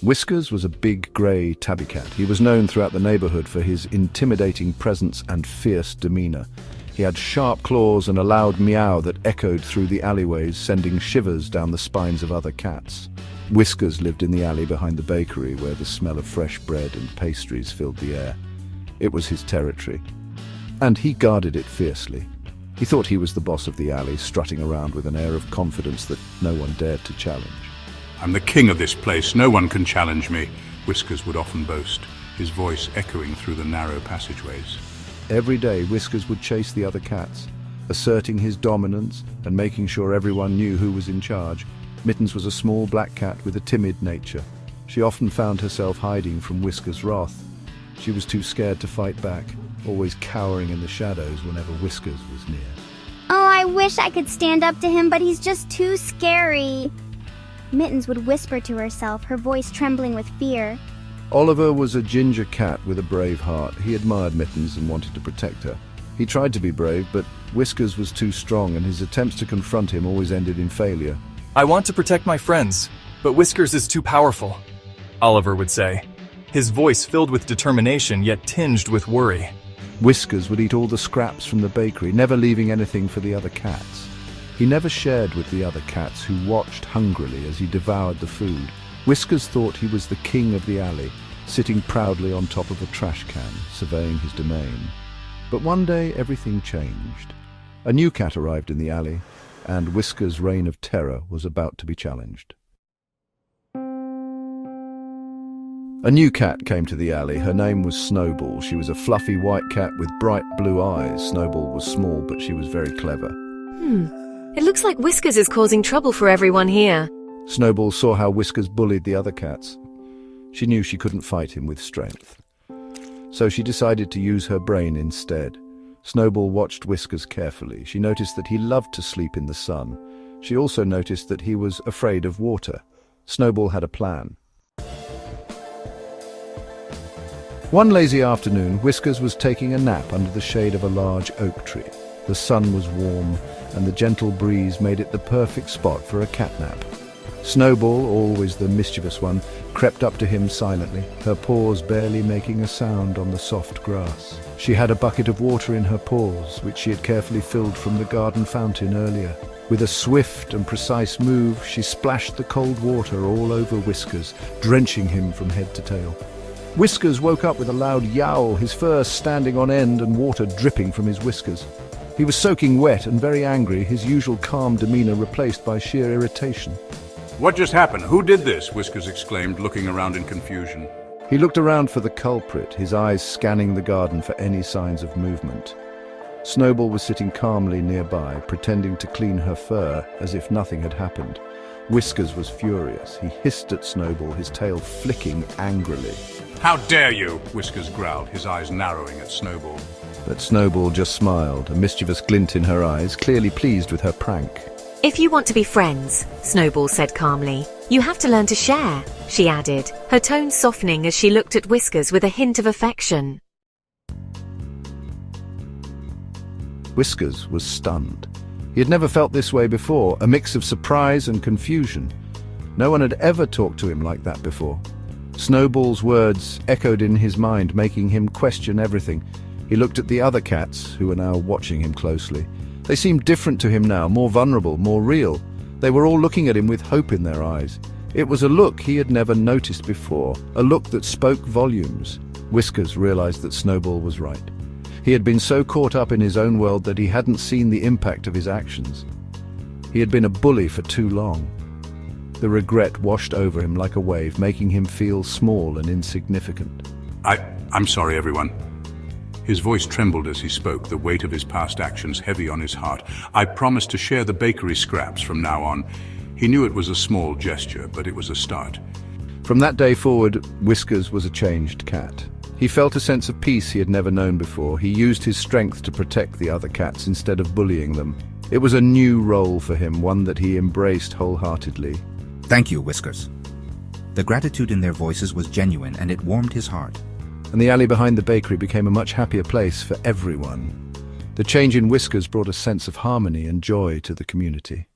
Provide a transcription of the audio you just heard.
Whiskers was a big grey tabby cat. He was known throughout the neighbourhood for his intimidating presence and fierce demeanour. He had sharp claws and a loud meow that echoed through the alleyways, sending shivers down the spines of other cats. Whiskers lived in the alley behind the bakery, where the smell of fresh bread and pastries filled the air. It was his territory, and he guarded it fiercely. He thought he was the boss of the alley, strutting around with an air of confidence that no one dared to challenge. "I'm the king of this place. No one can challenge me," Whiskers would often boast, his voice echoing through the narrow passageways. Every day, Whiskers would chase the other cats, asserting his dominance and making sure everyone knew who was in charge. Mittens was a small black cat with a timid nature. She often found herself hiding from Whiskers' wrath. She was too scared to fight back, always cowering in the shadows whenever Whiskers was near. Oh, I wish I could stand up to him, but he's just too scary. Mittens would whisper to herself, her voice trembling with fear. Oliver was a ginger cat with a brave heart. He admired Mittens and wanted to protect her. He tried to be brave, but Whiskers was too strong, and his attempts to confront him always ended in failure. "I want to protect my friends, but Whiskers is too powerful," Oliver would say, his voice filled with determination yet tinged with worry. Whiskers would eat all the scraps from the bakery, never leaving anything for the other cats. He never shared with the other cats, who watched hungrily as he devoured the food. Whiskers thought he was the king of the alley, sitting proudly on top of a trash can, surveying his domain. But one day everything changed. A new cat arrived in the alley, and Whiskers' reign of terror was about to be challenged. A new cat came to the alley. Her name was Snowball. She was a fluffy white cat with bright blue eyes. Snowball was small, but she was very clever. It looks like Whiskers is causing trouble for everyone here. Snowball saw how Whiskers bullied the other cats. She knew she couldn't fight him with strength. So she decided to use her brain instead. Snowball watched Whiskers carefully. She noticed that he loved to sleep in the sun. She also noticed that he was afraid of water. Snowball had a plan. One lazy afternoon, Whiskers was taking a nap under the shade of a large oak tree. The sun was warm, and the gentle breeze made it the perfect spot for a cat nap. Snowball, always the mischievous one, crept up to him silently, her paws barely making a sound on the soft grass. She had a bucket of water in her paws, which she had carefully filled from the garden fountain earlier. With a swift and precise move, she splashed the cold water all over Whiskers, drenching him from head to tail. Whiskers woke up with a loud yowl, his fur standing on end and water dripping from his whiskers. He was soaking wet and very angry, his usual calm demeanour replaced by sheer irritation. "What just happened? Who did this?" Whiskers exclaimed, looking around in confusion. He looked around for the culprit, his eyes scanning the garden for any signs of movement. Snowball was sitting calmly nearby, pretending to clean her fur as if nothing had happened. Whiskers was furious. He hissed at Snowball, his tail flicking angrily. "How dare you!" Whiskers growled, his eyes narrowing at Snowball. But Snowball just smiled, a mischievous glint in her eyes, clearly pleased with her prank. "If you want to be friends," Snowball said calmly, "you have to learn to share," she added, her tone softening as she looked at Whiskers with a hint of affection. Whiskers was stunned. He had never felt this way before, a mix of surprise and confusion. No one had ever talked to him like that before. Snowball's words echoed in his mind, making him question everything. He looked at the other cats, who were now watching him closely. They seemed different to him now, more vulnerable, more real. They were all looking at him with hope in their eyes. It was a look he had never noticed before, a look that spoke volumes. Whiskers realized that Snowball was right. He had been so caught up in his own world that he hadn't seen the impact of his actions. He had been a bully for too long. The regret washed over him like a wave, making him feel small and insignificant. I'm sorry, everyone." His voice trembled as he spoke, the weight of his past actions heavy on his heart. "I promised to share the bakery scraps from now on." He knew it was a small gesture, but it was a start. From that day forward, Whiskers was a changed cat. He felt a sense of peace he had never known before. He used his strength to protect the other cats instead of bullying them. It was a new role for him, one that he embraced wholeheartedly. "Thank you, Whiskers." The gratitude in their voices was genuine, and it warmed his heart. And the alley behind the bakery became a much happier place for everyone. The change in Whiskers brought a sense of harmony and joy to the community.